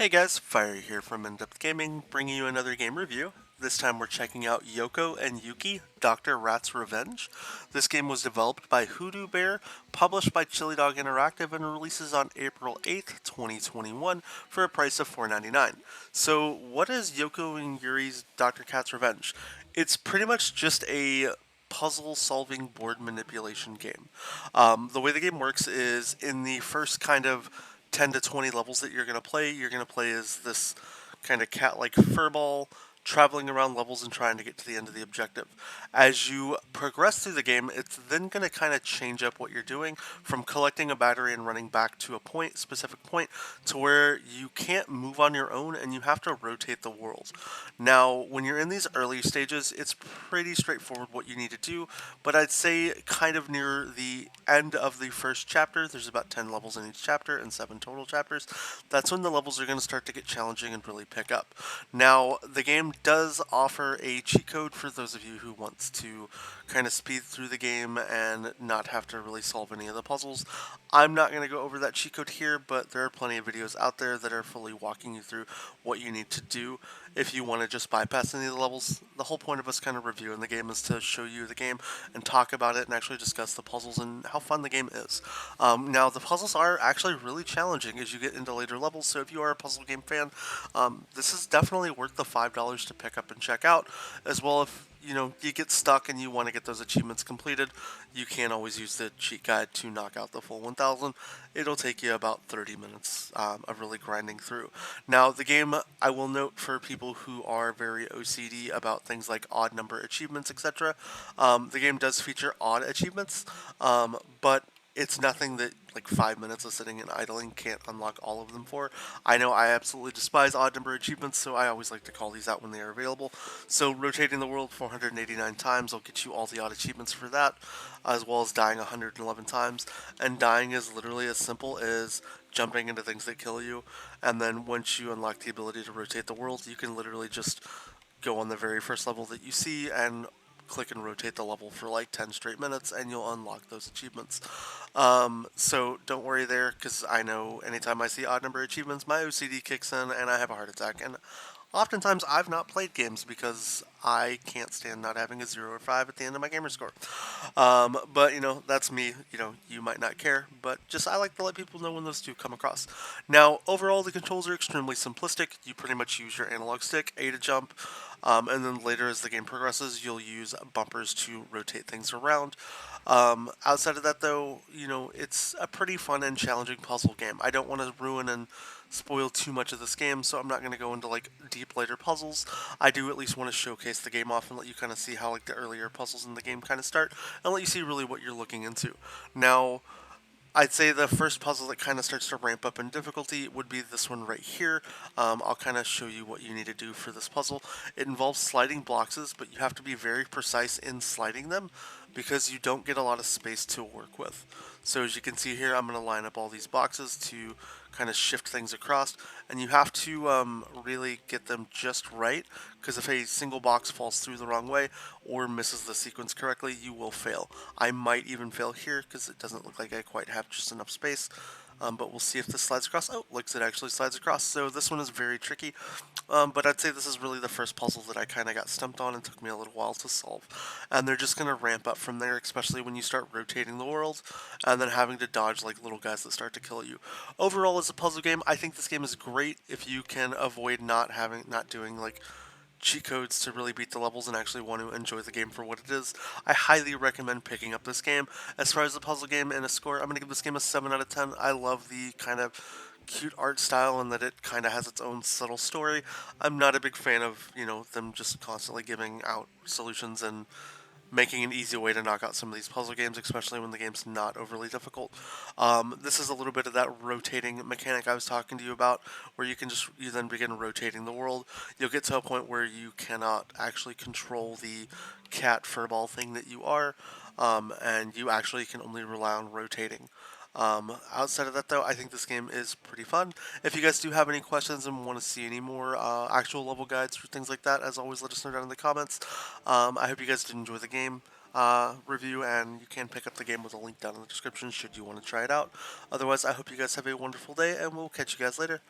Hey guys, Fire here from InDepth Gaming, bringing you another game review. This time we're checking out Yoko and Yuki, Dr. Rat's Revenge. This game was developed by Hoodoo Bear, published by Chili Dog Interactive, and releases on April 8th, 2021 for a price of $4.99. So what is Yoko and Yuri's Dr. Cat's Revenge? It's pretty much just a puzzle solving board manipulation game. The way the game works is in the first kind of 10 to 20 levels that you're going to play as this kind of cat like furball traveling around levels and trying to get to the end of the objective. As you progress through the game, it's then going to kind of change up what you're doing from collecting a battery and running back to a specific point, to where you can't move on your own and you have to rotate the world. Now, when you're in these early stages, it's pretty straightforward what you need to do, but I'd say kind of near the end of the first chapter, there's about 10 levels in each chapter and 7 total chapters, that's when the levels are going to start to get challenging and really pick up. Now, the game does offer a cheat code for those of you who wants to kind of speed through the game and not have to really solve any of the puzzles. I'm not going to go over that cheat code here, but there are plenty of videos out there that are fully walking you through what you need to do if you want to just bypass any of the levels. The whole point of us kind of reviewing the game is to show you the game and talk about it and actually discuss the puzzles and how fun the game is. Now, the puzzles are actually really challenging as you get into later levels, so if you are a puzzle game fan, this is definitely worth the $5 to pick up and check out. As well, if you get stuck and you want to get those achievements completed, you can always use the cheat guide to knock out the full 1000. It'll take you about 30 minutes of really grinding through. Now, the game, I will note for people who are very OCD about things like odd number achievements, etc., the game does feature odd achievements, but it's nothing that like 5 minutes of sitting and idling can't unlock all of them for. I know I absolutely despise odd number achievements, so I always like to call these out when they are available. So rotating the world 489 times will get you all the odd achievements for that, as well as dying 111 times. And dying is literally as simple as jumping into things that kill you, and then once you unlock the ability to rotate the world, you can literally just go on the very first level that you see and click and rotate the level for like 10 straight minutes and you'll unlock those achievements. So don't worry there, because I know anytime I see odd number achievements, my OCD kicks in and I have a heart attack. And oftentimes I've not played games because I can't stand not having a 0 or 5 at the end of my gamer score. But that's me. You might not care, but just I like to let people know when those do come across. Now, overall, the controls are extremely simplistic. You pretty much use your analog stick, A to jump, and then later as the game progresses, you'll use bumpers to rotate things around. Outside of that, though, it's a pretty fun and challenging puzzle game. I don't want to ruin and spoil too much of this game, so I'm not going to go into like deep later puzzles. I do at least want to showcase the game off and let you kind of see how like the earlier puzzles in the game kind of start, and let you see really what you're looking into. Now, I'd say the first puzzle that kind of starts to ramp up in difficulty would be this one right here. I'll kind of show you what you need to do for this puzzle. It involves sliding boxes, but you have to be very precise in sliding them because you don't get a lot of space to work with. So as you can see here, I'm going to line up all these boxes to kind of shift things across, and you have to really get them just right, because if a single box falls through the wrong way or misses the sequence correctly, you will fail. I might even fail here because it doesn't look like I quite have just enough space. But we'll see if this slides across. Oh, looks it actually slides across. So this one is very tricky. But I'd say this is really the first puzzle that I kind of got stumped on and took me a little while to solve. And they're just going to ramp up from there, especially when you start rotating the world and then having to dodge like little guys that start to kill you. Overall, as a puzzle game, I think this game is great if you can avoid not doing like cheat codes to really beat the levels and actually want to enjoy the game for what it is. I highly recommend picking up this game. As far as the puzzle game and a score, I'm going to give this game a 7 out of 10. I love the kind of cute art style and that it kind of has its own subtle story. I'm not a big fan of, them just constantly giving out solutions and making an easy way to knock out some of these puzzle games, especially when the game's not overly difficult. This is a little bit of that rotating mechanic I was talking to you about, where you then begin rotating the world. You'll get to a point where you cannot actually control the cat furball thing that you are, and you actually can only rely on rotating. Outside of that, though, I think this game is pretty fun. If you guys do have any questions and want to see any more actual level guides or things like that, as always, let us know down in the comments. I hope you guys did enjoy the game review, and you can pick up the game with a link down in the description should you want to try it out. Otherwise, I hope you guys have a wonderful day, and we'll catch you guys later.